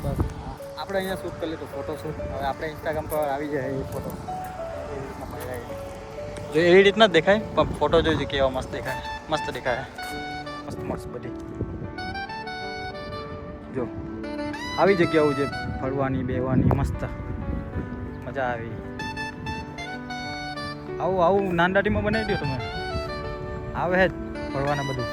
બસ આપણે અહીંયા શૂટ કરી લીધું ફોટો શૂટ. હવે આપણે ઇન્સ્ટાગ્રામ પર આવી જાય એ ફોટો જો એવી રીતના જ દેખાય પણ ફોટો જોઈજો કેવા મસ્ત દેખાય. મસ્ત દેખાય, મસ્ત મસ્ત બધી. જો આવી જગ્યાઓ છે ફરવાની બેવાની મસ્ત મજા આવી. આવું નાનદાટીમાં બનાવી દો તમે. આવે હે જ ફરવાના બધું.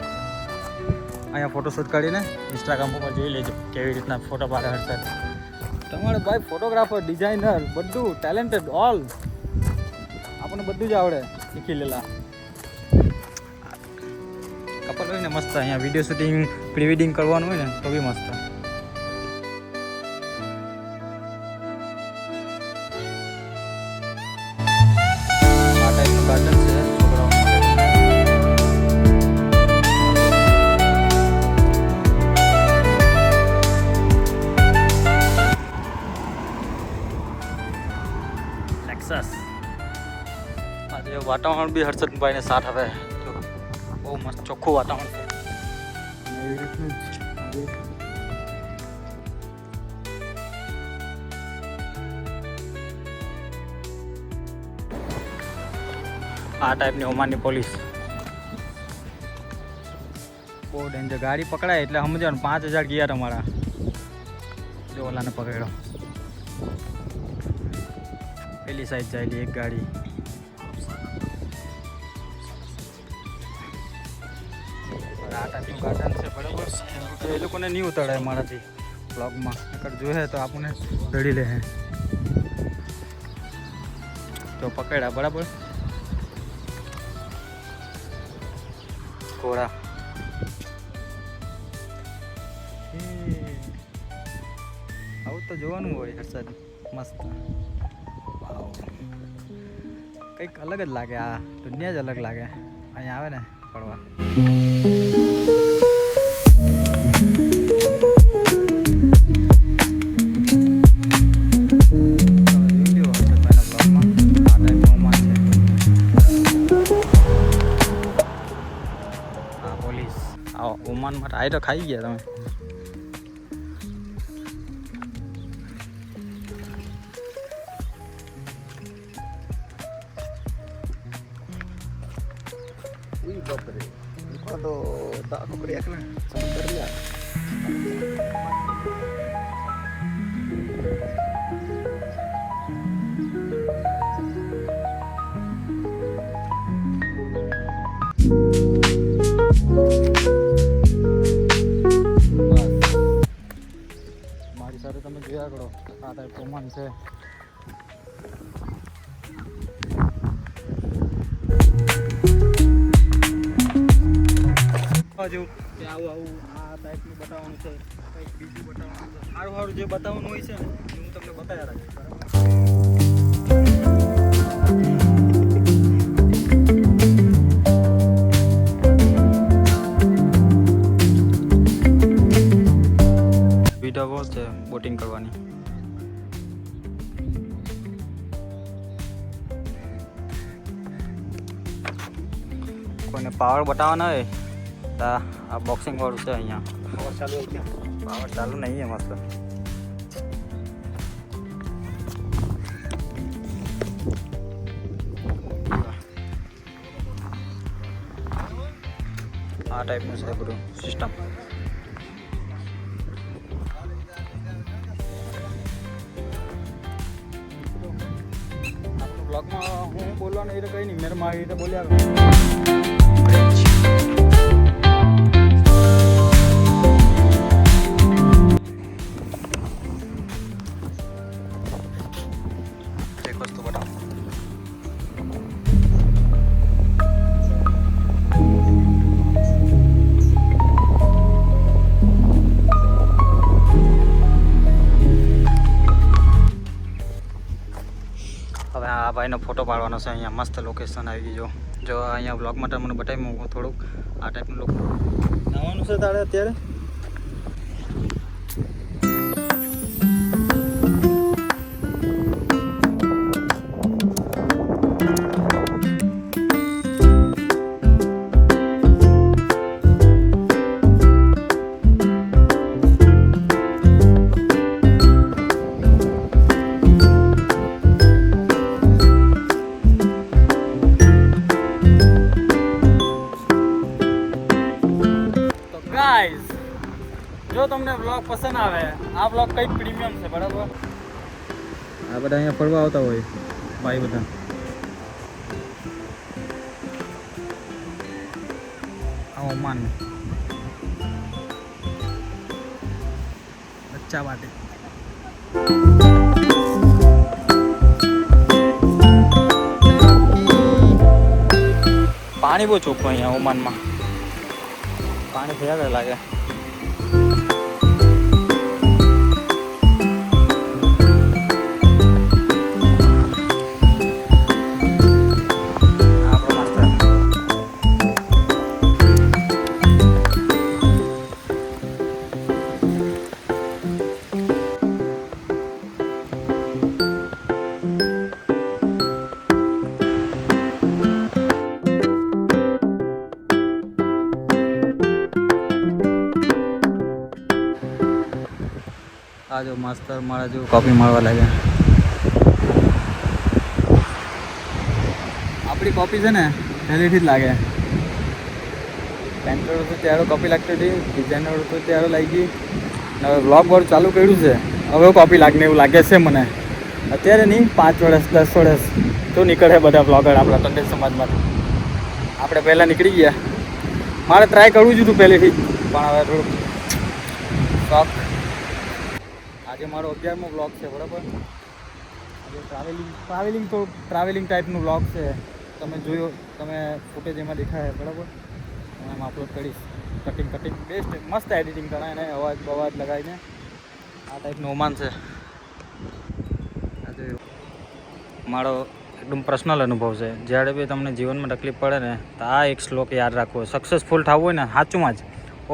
અહીંયા ફોટોશૂટ કરીને ઇન્સ્ટાગ્રામ ઉપર જોઈ લેજો કેવી રીતના ફોટો પાડે હર્ષદ. તમારે ભાઈ ફોટોગ્રાફર, ડિઝાઇનર બધું ટેલેન્ટેડ ઓલ. આપણને બધું જ આવડે, શીખી લેલા. કપલ હોય ને મસ્ત અહીંયા વિડીયો શૂટિંગ, પ્રી વેડિંગ કરવાનું હોય ને તો બી મસ્ત. આ ટાઈપનું ગાર્ડન છે છોકરાઓ માટે. ટેક્સાસ. આજે વાતાવરણ બી હર્ષદભાઈને સાથ આવે. જો બહુ મસ્ત ચોખ્ખું વાતાવરણ છે. એવી રીતનું જ આ ટાઈપની ઓમાનની પોલીસ બહુ ડેન્જર. ગાડી પકડાય એટલે સમજવાનું 5000 ગયા તમારા. જો ઓલાને પકડ્યો. પેલી સાઈડ જાયેલી એક ગાડી. આ ટાઈપનું ગાર્ડન છે બરાબર. તો એ લોકોને નહીં ઉતારાય મારાથી બ્લોગમાં. અગર જોઈએ તો આપણને રડી લે. તો પકડ્યા બરાબર. ઘોડા આવું તો જોવાનું હોય હર્ષદ. મસ્ત કંઈક અલગ જ લાગે. આ દુનિયા જ અલગ લાગે અહીંયા આવે ને ફરવા. ઓમાન માટે આ તો ખાઈ ગયા તમે. મારી સાથે તમે જોયા કરો આ ટાઈપ ઓમાન છે. હજુ કે આવું આ ટાઈપનું બતાવવાનું છે, કંઈક બીજું બતાવવાનું છે. સારું સારું જે બતાવવાનું હોય છે ને એ હું તમને બતાવ્યા રાખીશ બરાબર. વિડીયો છે બોટિંગ કરવાની. કોઈને પાવર બતાવવાના હોય તો આ બોક્સિંગ વાળું છે અહીંયા. પાવર ચાલુ નહીં है મસ્ત. આ ટાઈપનું છે બધું સિસ્ટમ. બ્લોગમાં હું બોલવાનું એ તો કંઈ નહીં, મેં મારી રીતે બોલ્યા કરું. એક વસ્તુ બતાવો. હવે આ ભાઈનો ફોટો પાડવાનો છે. અહીંયા મસ્ત લોકેશન આવી ગયું. જો અહીંયા બ્લોગમાં તમને બતાવ્યું થોડુંક આ ટાઈપનું લોકો નાવાનું છે તારે અત્યારે. પસંદ આવે આ બ્લોગ કંઈક પ્રીમિયમ છે બરાબર. આ બધા અહીંયા ફરવા આવતા હોય ભાઈ બધા. આ ઓમાન બચ્ચા માટે પાણી બહુ ચોખ્ખું અહીંયા ઓમાનમાં. પાણી થયા લાગે. આ જો માસ્તર મારા જેવું કોપી મારવા લાગ્યા. આપણી કોપી છે ને પહેલેથી જ લાગે. પેન્ટર હતું ત્યારે કોપી લાગતી હતી, ડિઝાઇનર હતું ત્યારે લાગી. હવે બ્લોગ વર્ક ચાલુ કર્યું છે હવે કોપી લાગને એવું લાગે છે મને. અત્યારે નહીં 5 વર્ષ 10 વર્ષ તો નીકળે બધા બ્લોગર આપણા ટંડેલ સમાજમાં. આપણે પહેલાં નીકળી ગયા. મારે ટ્રાય કરવું જ હતું પહેલેથી જ પણ હવે થોડુંક શોખ. આજે મારો 11મો બ્લોગ છે બરાબર. આજે ટ્રાવેલિંગ ટાઈપનું બ્લોગ છે. તમે જોયો તમે ફૂટેજ એમાં દેખાય બરાબર. હું એમ અપલોડ કરીશ. કટિંગ બેસ્ટ મસ્ત એડિટિંગ કરાય ને અવાજ લગાવીને આ ટાઈપનું ઓમાન છે. આજે મારો એકદમ પર્સનલ અનુભવ છે. જ્યારે બી તમને જીવનમાં તકલીફ પડે ને તો આ એક શ્લોક યાદ રાખવો. સક્સેસફુલ થવું હોય ને સાચુંમાં જ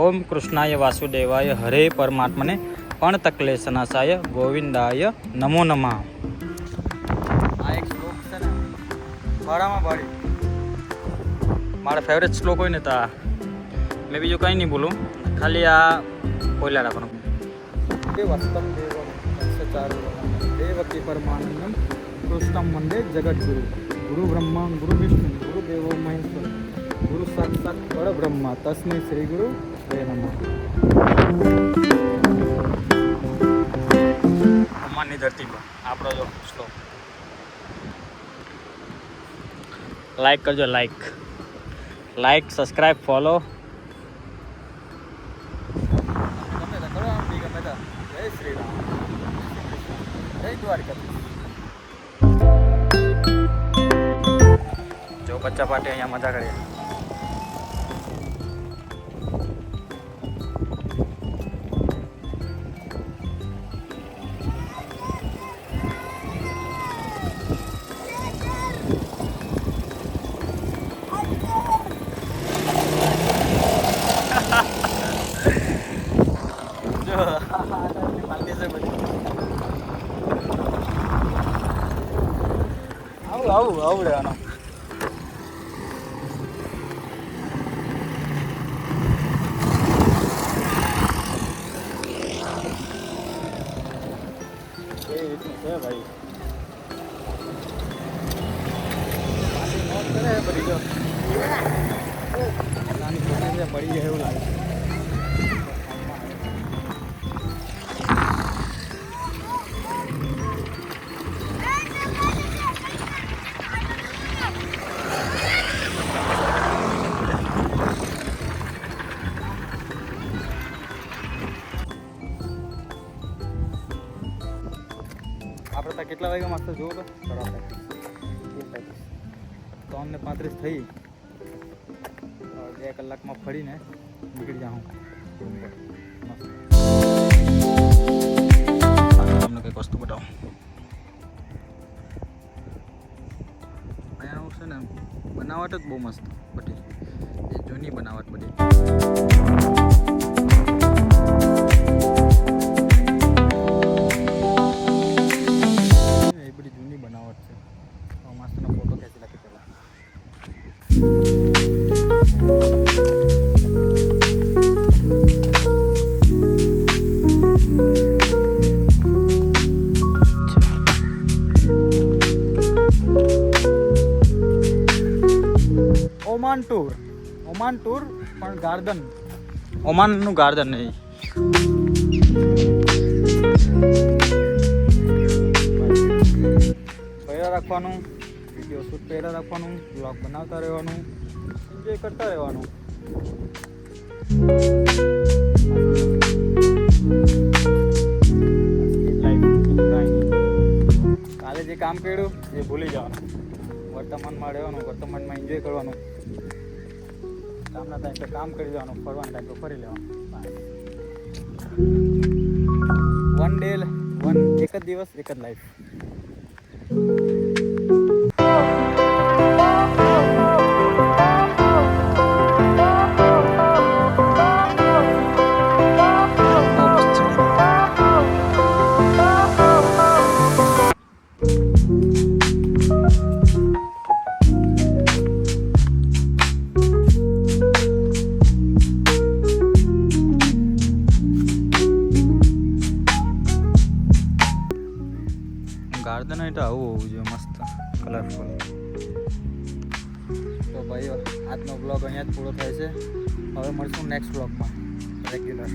ઓમ કૃષ્ણાય વાસુદેવાય હરે પરમાત્મને પણ તકલેશનાશાય ગોવિંદાય નમો નમઃ. આ એક શ્લોક છે ને ભાડામાં ભાડી મારો ફેવરેટ શ્લોક હોય ને તો આ. મેં બીજું કંઈ નહીં બોલું, ખાલી આ બોલ્યા રાખવાનું. દેવસ્તમ દેવમ દેવકી પરમાનંદમ કૃષ્ણમ વંદે જગદગુરુ ગુરુ બ્રહ્મા ગુરુ વિષ્ણુ ગુરુ દેવો મહેશ્વર ગુરુ સાક્ષાત પરબ્રહ્મા તસ્મૈ શ્રી ગુરુ તે નમઃ. ઓમાનની ધરતી પર આપણો જો શ્લોક. લાઈક કરજો, લાઈક સબસ્ક્રાઈબ ફોલો. જય શ્રી રામ, જય દ્વારકા. જો બચ્ચા પાર્ટી અહીંયા મજા કરીએ. આવું રહેવાનું. એ રીતનું છે ભાઈ. પડી ગયો નાની છોકરી પડી જાય એવું લાગે. આપણે ત્યાં કેટલા વાગ્યા માસ્તર જોવો તો ખરાબ 3:35 થઈ. 2 કલાકમાં ફરીને નીકળી જાઉં. તમને કંઈક વસ્તુ બતાવું. અહીંયાનું છે ને બનાવટ જ બહુ મસ્ત બધી. એ જૂની બનાવટ બધી. ઓમાન ટૂર પણ ગાર્ડન. ઓમાનનું ગાર્ડન નહીં. રાખવાનું, વિડીયો શૂટ પહેલા રાખવાનું, બ્લોગ બનાવતા રહેવાનું, એન્જોય કરતા રહેવાનું. કાલે જે કામ કર્યું એ ભૂલી જવાનું, વર્તમાનમાં રહેવાનું, વર્તમાનમાં એન્જોય કરવાનું. કામના ટાઈમ પર કામ કરી દેવાનું, ફરવાના ટાઈમ પર ફરી લેવાનું. એક જ દિવસ એક જ લાઈફ. ગાર્ડન હોય તો આવું હોવું જોઈએ, મસ્ત કલરફુલ. તો ભાઈ આજનો બ્લોગ અહીંયા જ પૂરો થાય છે. હવે મળશું નેક્સ્ટ બ્લોગમાં રેગ્યુલર.